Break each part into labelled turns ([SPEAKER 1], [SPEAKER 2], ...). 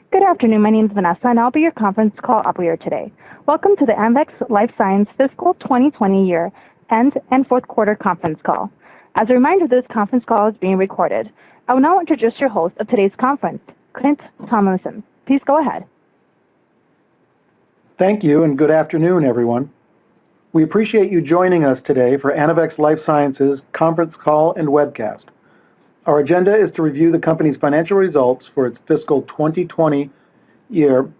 [SPEAKER 1] Good afternoon. My name is Vanessa, and I'll be your conference call operator today. Welcome to the Anavex Life Science Fiscal 2020 Year End and Fourth Quarter Conference Call. As a reminder, this conference call is being recorded. I will now introduce your host of today's conference, Clint Tomlinson. Please go ahead.
[SPEAKER 2] Thank you, and good afternoon, everyone. We appreciate you joining us today for Anavex Life Sciences conference call and webcast. Our agenda is to review the company's financial results for its fiscal 2020 year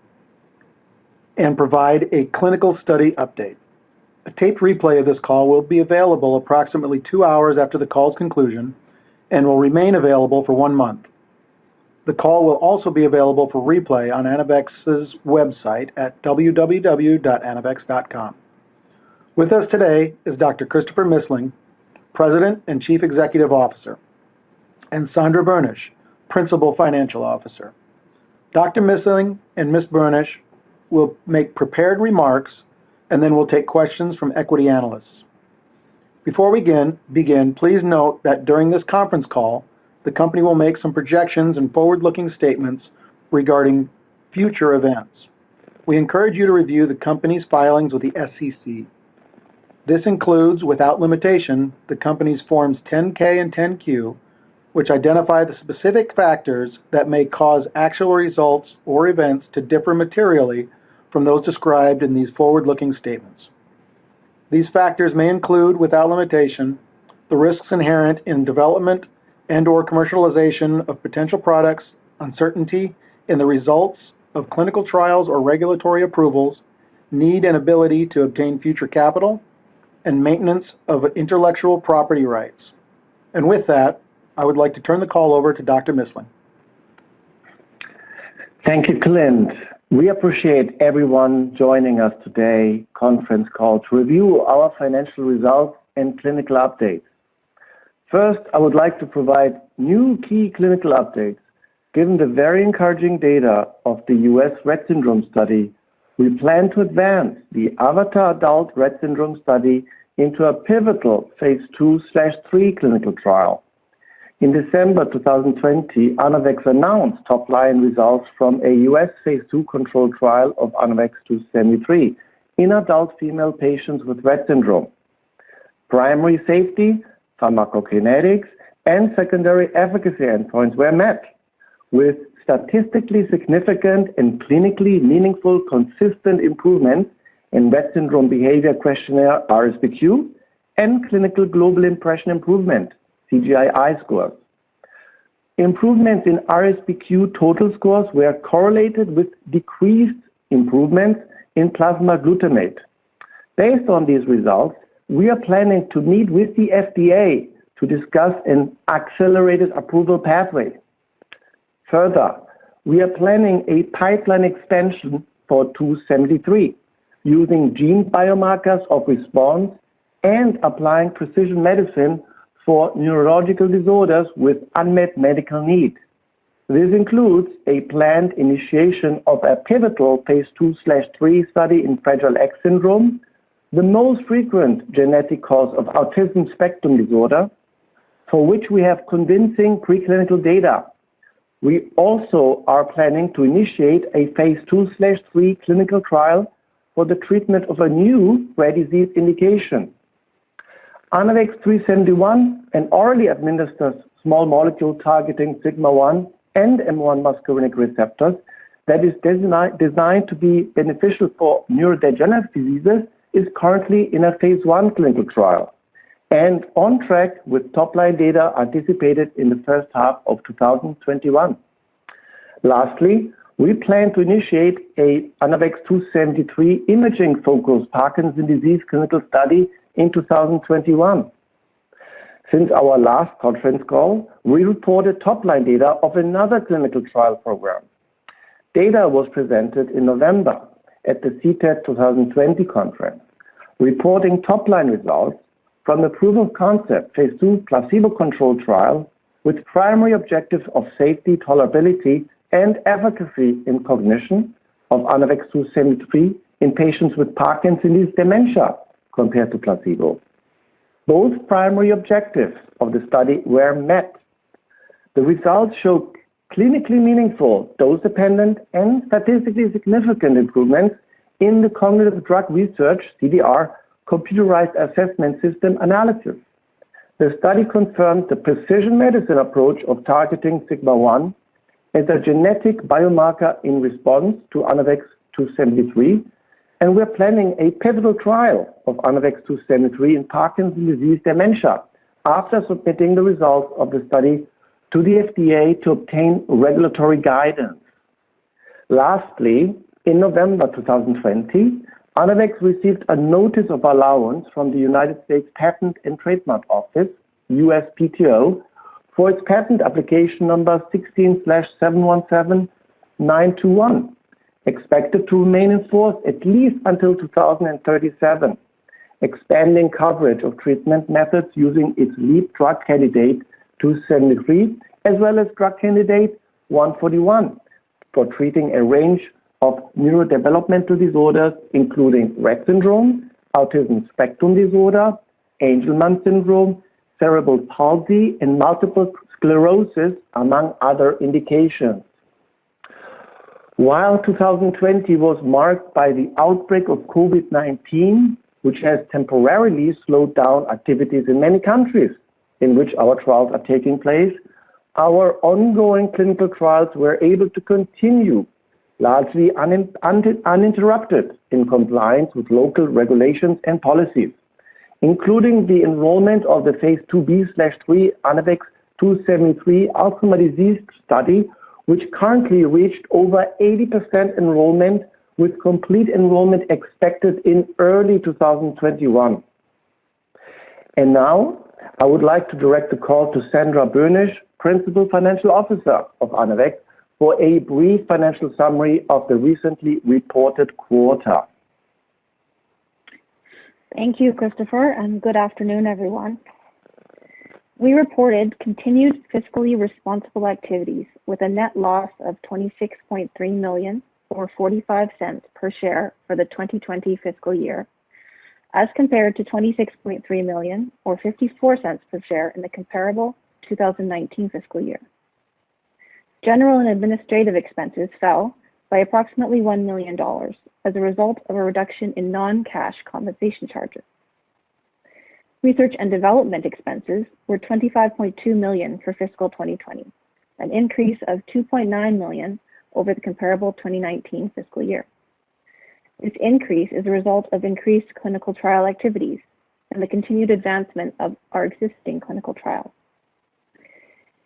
[SPEAKER 2] and provide a clinical study update. A taped replay of this call will be available approximately 2 hours after the call's conclusion and will remain available for 1 month. The call will also be available for replay on Anavex's website at www.anavex.com. With us today is Dr. Christopher Missling, President and Chief Executive Officer, and Sandra Bernish, Principal Financial Officer. Dr. Missling and Ms. Bernish will make prepared remarks, and then we'll take questions from equity analysts. Before we begin, please note that during this conference call, the company will make some projections and forward-looking statements regarding future events. We encourage you to review the company's filings with the SEC. This includes, without limitation, the company's Forms 10-K and 10-Q, which identify the specific factors that may cause actual results or events to differ materially from those described in these forward-looking statements. These factors may include, without limitation, the risks inherent in development and/or commercialization of potential products, uncertainty in the results of clinical trials or regulatory approvals, need and ability to obtain future capital, and maintenance of intellectual property rights. And with that, I would like to turn the call over to Dr. Missling.
[SPEAKER 3] Thank you, Clint. We appreciate everyone joining us today conference call to review our financial results and clinical updates. First, I would like to provide new key clinical updates. Given the very encouraging data of the U.S. Rett syndrome study, we plan to advance the AVATAR adult Rett syndrome study into a pivotal phase 2/3 clinical trial. In December 2020, Anavex announced top-line results from a U.S. phase 2 controlled trial of Anavex 2-73 in adult female patients with Rett syndrome. Primary safety, pharmacokinetics, and secondary efficacy endpoints were met, with statistically significant and clinically meaningful consistent improvements in Rett Syndrome Behavior Questionnaire RSBQ and Clinical Global Impression Improvement CGI-I scores. Improvements in RSBQ total scores were correlated with decreased improvements in plasma glutamate. Based on these results, we are planning to meet with the FDA to discuss an accelerated approval pathway. Further, we are planning a pipeline extension for 273, using gene biomarkers of response and applying precision medicine for neurological disorders with unmet medical need. This includes a planned initiation of a pivotal phase 2/3 study in Fragile X syndrome, the most frequent genetic cause of autism spectrum disorder, for which we have convincing preclinical data. We also are planning to initiate a phase 2/3 clinical trial for the treatment of a new rare disease indication. Anavex 371, an orally administered small molecule targeting sigma-1 and M1 muscarinic receptors that is designed to be beneficial for neurodegenerative diseases, is currently in a phase 1 clinical trial and on track with top-line data anticipated in the first half of 2021. Lastly, we plan to initiate a Anavex 273 imaging-focused Parkinson's disease clinical study in 2021. Since our last conference call, we reported top-line data of another clinical trial program. Data was presented in November at the CTAD 2020 conference, reporting top-line results from the proof of concept phase 2 placebo-controlled trial with primary objectives of safety, tolerability, and efficacy in cognition of Anavex 273 in patients with Parkinson's dementia compared to placebo. Both primary objectives of the study were met. The results show clinically meaningful, dose-dependent, and statistically significant improvements in the Cognitive Drug Research, CDR, computerized assessment system analysis. The study confirmed the precision medicine approach of targeting sigma-1 as a genetic biomarker in response to Anavex 2-73, and we're planning a pivotal trial of Anavex 2-73 in Parkinson's disease dementia after submitting the results of the study to the FDA to obtain regulatory guidance. Lastly, in November 2020, Anavex received a notice of allowance from the United States Patent and Trademark Office, USPTO, for its patent application number 16/717921, expected to remain in force at least until 2037, expanding coverage of treatment methods using its lead drug candidate 273, as well as drug candidate 141 for treating a range of neurodevelopmental disorders, including Rett syndrome, autism spectrum disorder, Angelman syndrome, cerebral palsy, and multiple sclerosis, among other indications. While 2020 was marked by the outbreak of COVID-19, which has temporarily slowed down activities in many countries in which our trials are taking place, our ongoing clinical trials were able to continue largely uninterrupted in compliance with local regulations and policies, including the enrollment of the phase 2b/3 Anavex 2-73 Alzheimer's disease study, which currently reached over 80% enrollment, with complete enrollment expected in early 2021. And now, I would like to direct the call to Sandra Böhnisch, Principal Financial Officer of Anavex, for a brief financial summary of the recently reported quarter.
[SPEAKER 4] Thank you, Christopher, and good afternoon, everyone. We reported continued fiscally responsible activities with a net loss of $26.3 million, or 45 cents per share for the 2020 fiscal year, as compared to $26.3 million, or 54 cents per share in the comparable 2019 fiscal year. General and administrative expenses fell by approximately $1 million as a result of a reduction in non-cash compensation charges. Research and development expenses were $25.2 million for fiscal 2020, an increase of $2.9 million over the comparable 2019 fiscal year. This increase is a result of increased clinical trial activities and the continued advancement of our existing clinical trials.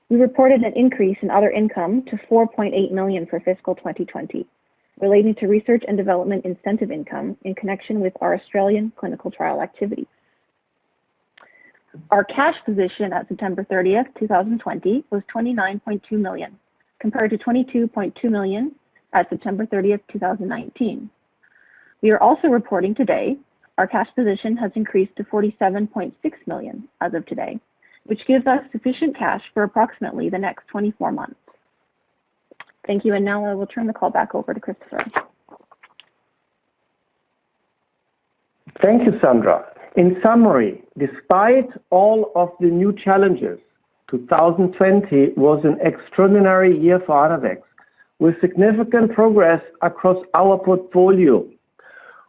[SPEAKER 4] We reported an increase in other income to $4.8 million for fiscal 2020, relating to research and development incentive income in connection with our Australian clinical trial activities. Our cash position at September 30th, 2020 was $29.2 million, compared to $22.2 million at September 30th, 2019. We are also reporting today our cash position has increased to $47.6 million as of today, which gives us sufficient cash for approximately the next 24 months. Thank you, and now I will turn the call back over to Christopher.
[SPEAKER 3] Thank you, Sandra. In summary, despite all of the new challenges, 2020 was an extraordinary year for Anavex, with significant progress across our portfolio.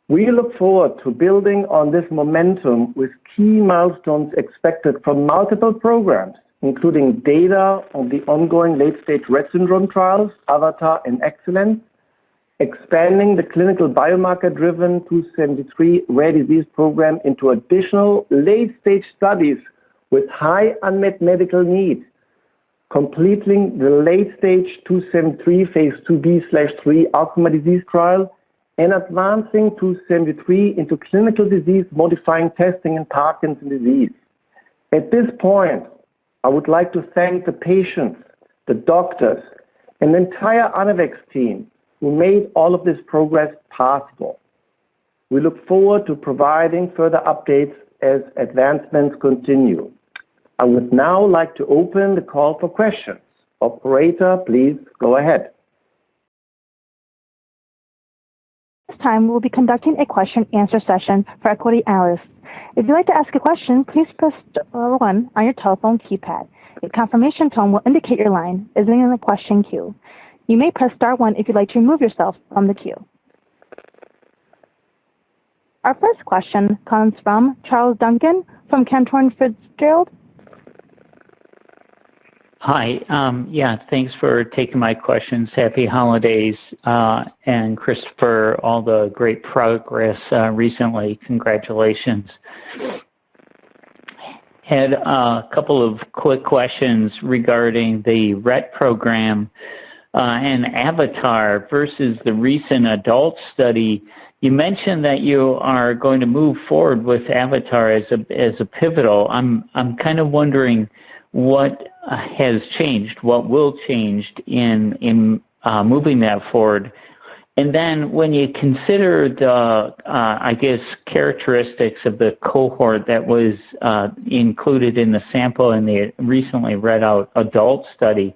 [SPEAKER 3] We look forward to building on this momentum with key milestones expected from multiple programs, including data on the ongoing late-stage Rett syndrome trials, Avatar and Excellence, expanding the clinical biomarker-driven 273 rare disease program into additional late-stage studies with high unmet medical needs, completing the late-stage 273 phase 2b/3 Alzheimer's disease trial, and advancing 273 into clinical disease-modifying testing in Parkinson's disease. At this point, I would like to thank the patients, the doctors, and the entire Anavex team who made all of this progress possible. We look forward to providing further updates as advancements continue. I would now like to open the call for questions. Operator, please go ahead.
[SPEAKER 1] time, we will be conducting a question-answer session for equity analysts. If you'd like to ask a question, please press star 1 on your telephone keypad. A confirmation tone will indicate your line is in the question queue. You may press star 1 if you'd like to remove yourself from the queue. Our first question comes from Charles Duncan from Cantor Fitzgerald.
[SPEAKER 5] Hi. Thanks for taking my questions. Happy holidays. And Christopher, all the great progress recently. Congratulations. Had a couple of quick questions regarding the RET program and AVATAR versus the recent adult study. You mentioned that you are going to move forward with AVATAR as a pivotal. I'm kind of wondering what has changed, what will change in moving that forward. And then when you consider the, characteristics of the cohort that was included in the sample in the recently read out adult study,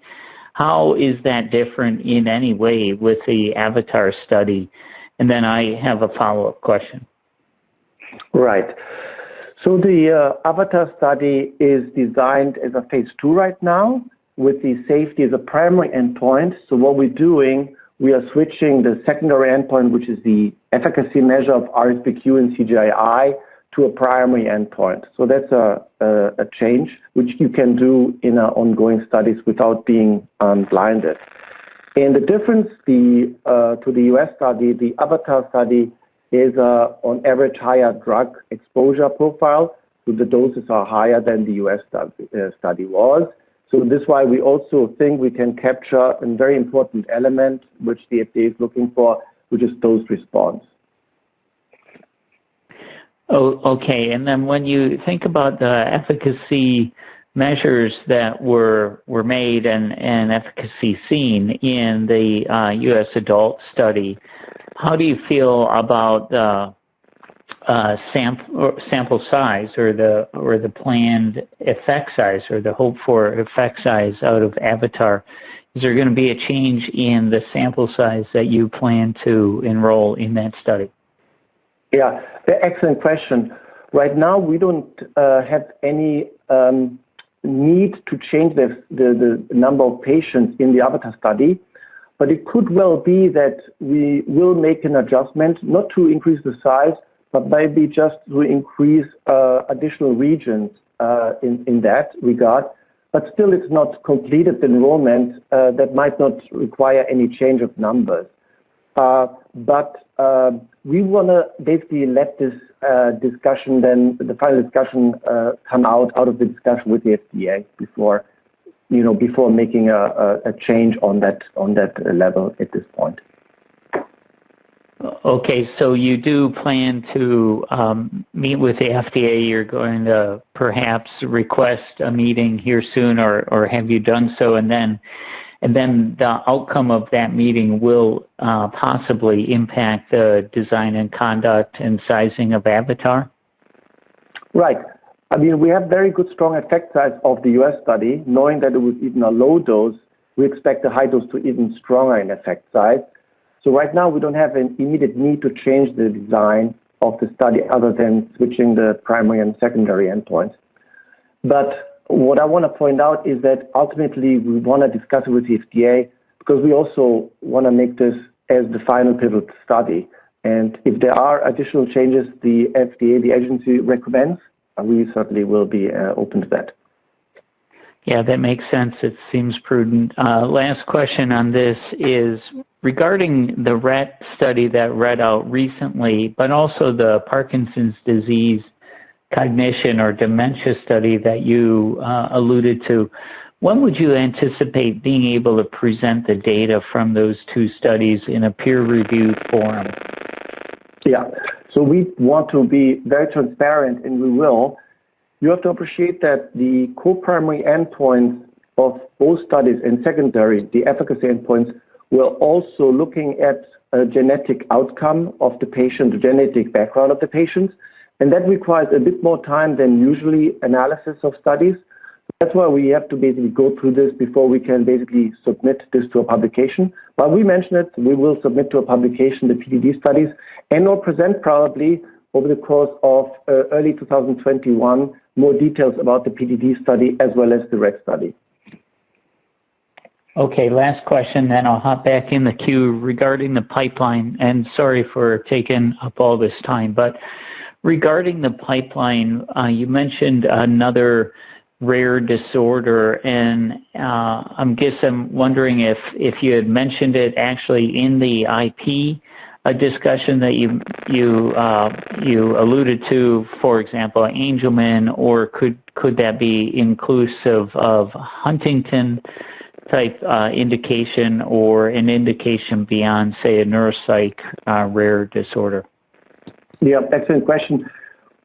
[SPEAKER 5] how is that different in any way with the AVATAR study? And then I have a follow-up question.
[SPEAKER 3] Right. So the AVATAR study is designed as a phase 2 right now with the safety as a primary endpoint. So what we're doing, we are switching the secondary endpoint, which is the efficacy measure of RSBQ and CGI, to a primary endpoint. So that's a change which you can do in our ongoing studies without being blinded. And the difference to the US study, the AVATAR study is on average higher drug exposure profile. So the doses are higher than the US study was. So this is why we also think we can capture a very important element which the FDA is looking for, which is dose response.
[SPEAKER 5] Oh, okay. And then when you think about the efficacy measures that were made and efficacy seen in the U.S. adult study, how do you feel about the sample size or the planned effect size or the hope for effect size out of AVATAR? Is there going to be a change in the sample size that you plan to enroll in that study?
[SPEAKER 3] Yeah, excellent question. Right now, we don't have any need to change the number of patients in the AVATAR study, but it could well be that we will make an adjustment, not to increase the size, but maybe just to increase additional regions in that regard. But still, it's not completed enrollment. That might not require any change of numbers. But we want to basically let this discussion, then the final discussion, come out of the discussion with the FDA before making a change on that level at this point.
[SPEAKER 5] Okay, so you do plan to meet with the FDA. You're going to perhaps request a meeting here soon, or have you done so? And then the outcome of that meeting will possibly impact the design and conduct and sizing of AVATAR? Right.
[SPEAKER 3] I mean, we have very good, strong effect size of the US study. Knowing that it was even a low dose, we expect the high dose to even stronger in effect size. So right now, we don't have an immediate need to change the design of the study other than switching the primary and secondary endpoints. But what I want to point out is that ultimately we want to discuss it with the FDA because we also want to make this as the final pivotal study. And if there are additional changes the FDA, the agency recommends, we certainly will be open to that.
[SPEAKER 5] Yeah, that makes sense. It seems prudent. Last question on this is regarding the RET study that read out recently, but also the Parkinson's disease cognition or dementia study that you alluded to. When would you anticipate being able to present the data from those two studies in a peer-reviewed forum?
[SPEAKER 3] Yeah, so we want to be very transparent, and we will. You have to appreciate that the co-primary endpoints of both studies and secondary, the efficacy endpoints, we're also looking at a genetic outcome of the patient, the genetic background of the patient, and that requires a bit more time than usually analysis of studies. That's why we have to basically go through this before we can basically submit this to a publication. But we mentioned it, we will submit to a publication the PDD studies and or present probably over the course of early 2021 more details about the PDD study as well as the RED study.
[SPEAKER 5] Okay, last question, then I'll hop back in the queue regarding the pipeline. And sorry for taking up all this time, but regarding the pipeline, you mentioned another rare disorder, and I'm wondering if you had mentioned it actually in the IP discussion that you alluded to, for example, Angelman, or could that be inclusive of Huntington type indication or an indication beyond, say, a neuropsych rare disorder?
[SPEAKER 3] Yeah, excellent question.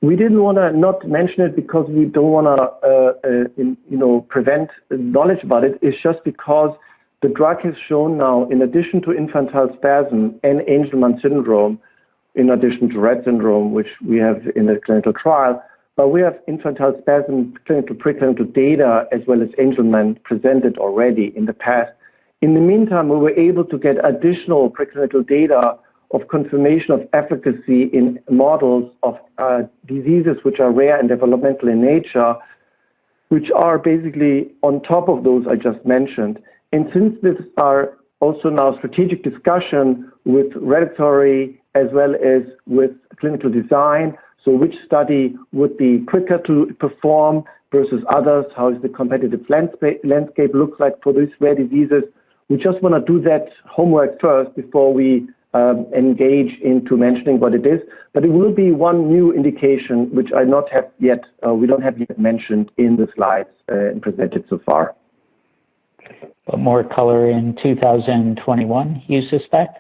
[SPEAKER 3] We didn't want to not mention it because we don't want to, prevent knowledge about it. It's just because the drug has shown now, in addition to infantile spasm and Angelman syndrome, in addition to Rett syndrome, which we have in the clinical trial, but we have infantile spasm preclinical data as well as Angelman presented already in the past. In the meantime, we were able to get additional preclinical data of confirmation of efficacy in models of diseases which are rare and developmental in nature, which are basically on top of those I just mentioned. And since these are also now strategic discussion with regulatory as well as with clinical design, so which study would be quicker to perform versus others, how is the competitive landscape looks like for these rare diseases, we just want to do that homework first before we engage into mentioning what it is. But it will be one new indication which we don't have yet mentioned in the slides and presented so far.
[SPEAKER 5] But more color in 2021, you suspect?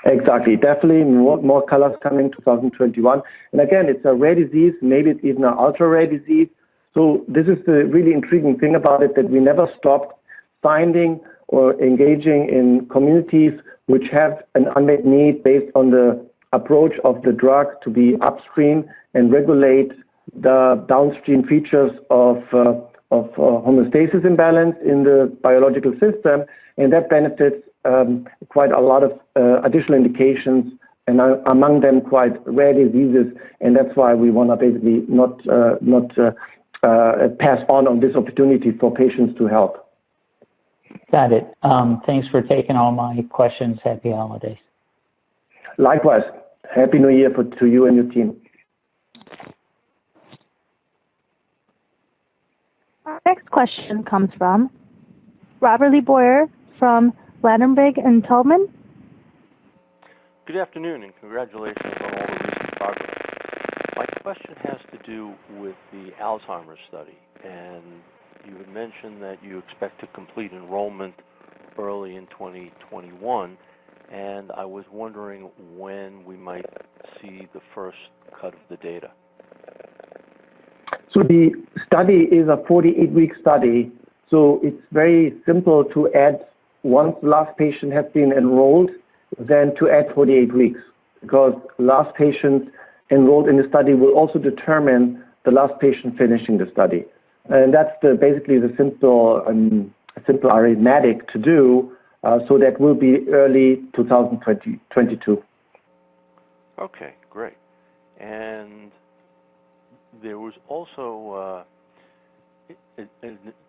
[SPEAKER 3] Exactly, definitely more colors coming 2021. And again, it's a rare disease, maybe it's even an ultra rare disease. So this is the really intriguing thing about it, that we never stopped finding or engaging in communities which have an unmet need based on the approach of the drug to be upstream and regulate the downstream features of homeostasis imbalance in the biological system, and that benefits quite a lot of additional indications, and among them quite rare diseases, and that's why we want to basically not pass on this opportunity for patients to help.
[SPEAKER 5] Got it. Thanks for taking all my questions. Happy holidays.
[SPEAKER 3] Likewise. Happy New Year to you and your team.
[SPEAKER 1] Our next question comes from Robert Lee Boyer from Ladenburg and Tolman.
[SPEAKER 6] Good afternoon, and congratulations on all the recent progress. My question has to do with the Alzheimer's study, and you had mentioned that you expect to complete enrollment early in 2021, and I was wondering when we might see the first cut of the data.
[SPEAKER 3] So the study is a 48-week study, so it's very simple to add, once the last patient has been enrolled, then to add 48 weeks, because last patients enrolled in the study will also determine the last patient finishing the study. And that's basically the simple arithmetic to do, so that will be early 2022.
[SPEAKER 6] Okay, great. And there was also, in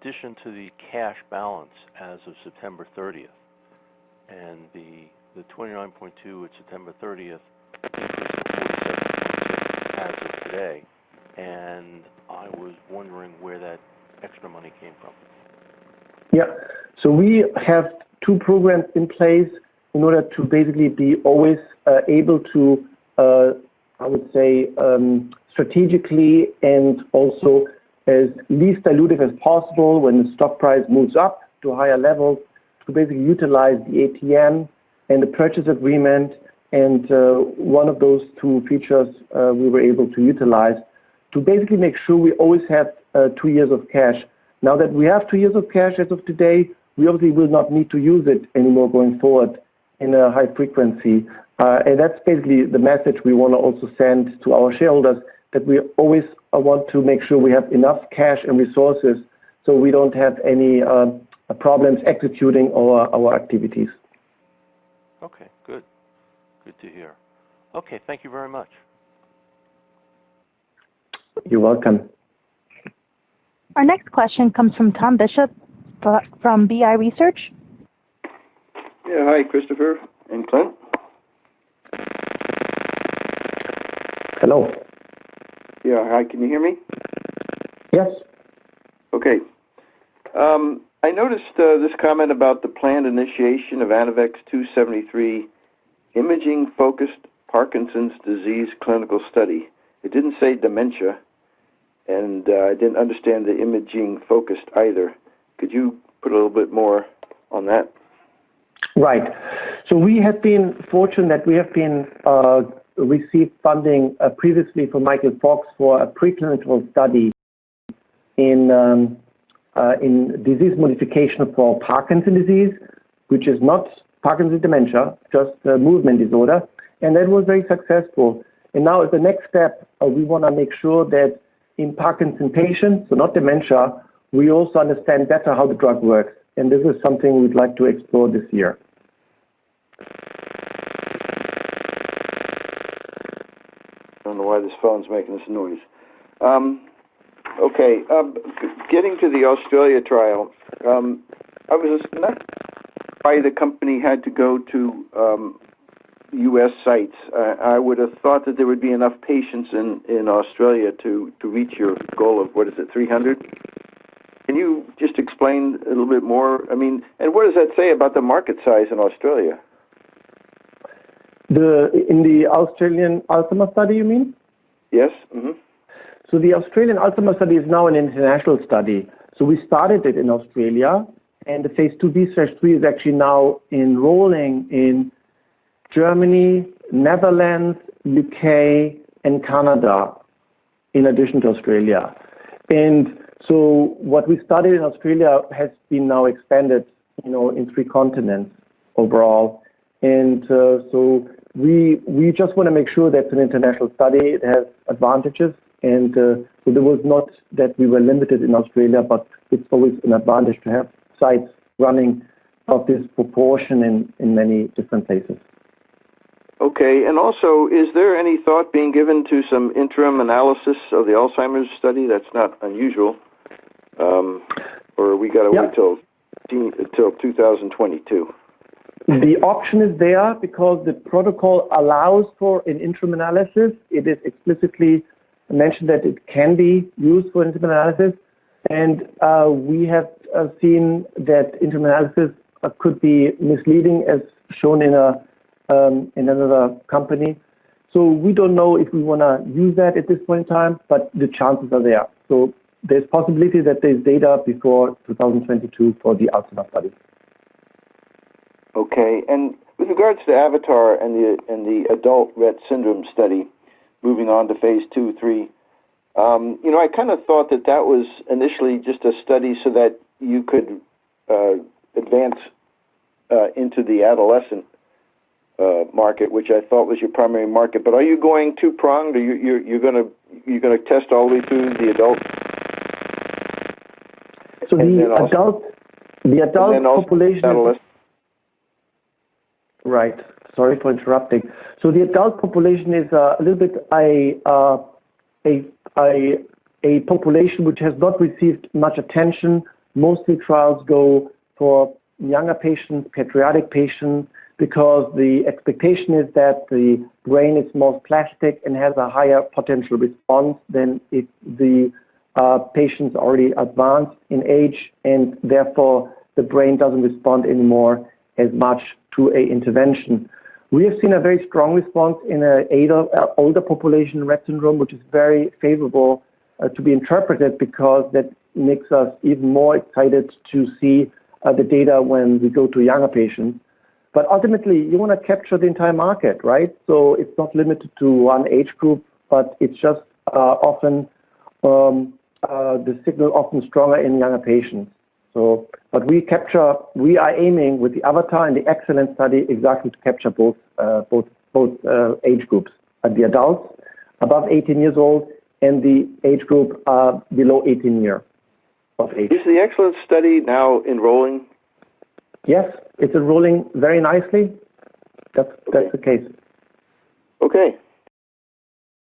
[SPEAKER 6] addition to the cash balance as of September 30th, and the 29.2 at September 30th as of today, and I was wondering where that extra money came from.
[SPEAKER 3] Yeah, so we have two programs in place in order to basically be always able to, I would say, strategically and also as least dilutive as possible when the stock price moves up to higher levels, to basically utilize the ATM and the purchase agreement. And one of those two features we were able to utilize to basically make sure we always have 2 years of cash. Now that we have 2 years of cash as of today, we obviously will not need to use it anymore going forward in a high frequency. And that's basically the message we want to also send to our shareholders, that we always want to make sure we have enough cash and resources so we don't have any problems executing our activities.
[SPEAKER 6] Okay, good. Good to hear. Okay, thank you very much.
[SPEAKER 3] You're welcome.
[SPEAKER 1] Our next question comes from Tom Bishop from BI Research.
[SPEAKER 7] Yeah, hi, Christopher and Clint.
[SPEAKER 3] Hello.
[SPEAKER 7] Yeah, hi, can you hear me?
[SPEAKER 3] Yes.
[SPEAKER 7] Okay. I noticed this comment about the planned initiation of Anavex 273 imaging-focused Parkinson's disease clinical study. It didn't say dementia, and I didn't understand the imaging-focused either. Could you put a little bit more on that?
[SPEAKER 3] Right. So we have been fortunate that we have been received funding previously from Michael Fox for a preclinical study in disease modification for Parkinson's disease, which is not Parkinson's dementia, just a movement disorder, and that was very successful. And now as the next step, we want to make sure that in Parkinson's patients, so not dementia, we also understand better how the drug works, and this is something we'd like to explore this year.
[SPEAKER 7] I don't know why this phone's making this noise. Okay, getting to the Australia trial, I was not why the company had to go to U.S. sites. I would have thought that there would be enough patients in Australia to reach your goal of, 300? Can you just explain a little bit more? I mean, and what does that say about the market size in Australia?
[SPEAKER 3] In the Australian Alzheimer's study, you mean?
[SPEAKER 7] Yes. Mm-hmm.
[SPEAKER 3] So the Australian Alzheimer's study is now an international study. So we started it in Australia, and the phase 2b/3 is actually now enrolling in Germany, Netherlands, UK, and Canada, in addition to Australia. And so what we studied in Australia has been now expanded, in 3 continents overall. And so we just want to make sure that it's an international study. It has advantages. And so there was not that we were limited in Australia, but it's always an advantage to have sites running of this proportion in many different places.
[SPEAKER 7] Okay, and also, is there any thought being given to some interim analysis of the Alzheimer's study? That's not unusual. Or we got to wait till 2022?
[SPEAKER 3] The option is there because the protocol allows for an interim analysis. It is explicitly mentioned that it can be used for interim analysis, and we have seen that interim analysis could be misleading, as shown in another company. So we don't know if we want to use that at this point in time, but the chances are there. So there's possibility that there's data before 2022 for the Alzheimer's study.
[SPEAKER 7] Okay, and with regards to Avatar and the adult Rett syndrome study, moving on to phase 2-3, I kind of thought that was initially just a study so that you could advance into the adolescent market, which I thought was your primary market. But are you going two-pronged? Or you're going to test all the way through the adult?
[SPEAKER 3] So the adult population. Right. Sorry for interrupting. So the adult population is a little bit a population which has not received much attention. Mostly trials go for younger patients, pediatric patients, because the expectation is that the brain is more plastic and has a higher potential response than if the patient's already advanced in age, and therefore the brain doesn't respond anymore as much to an intervention. We have seen a very strong response in an older population in Rett syndrome, which is very favorable to be interpreted, because that makes us even more excited to see the data when we go to younger patients. But ultimately, you want to capture the entire market, right? So it's not limited to one age group, but it's just often the signal often stronger in younger patients. So, but we are aiming with the Avatar and the Excellence study exactly to capture both age groups, the adults above 18 years old and the age group below 18 years. of age.
[SPEAKER 7] Is the Excellence study now enrolling?
[SPEAKER 3] Yes, it's enrolling very nicely. That's the case.
[SPEAKER 7] Okay.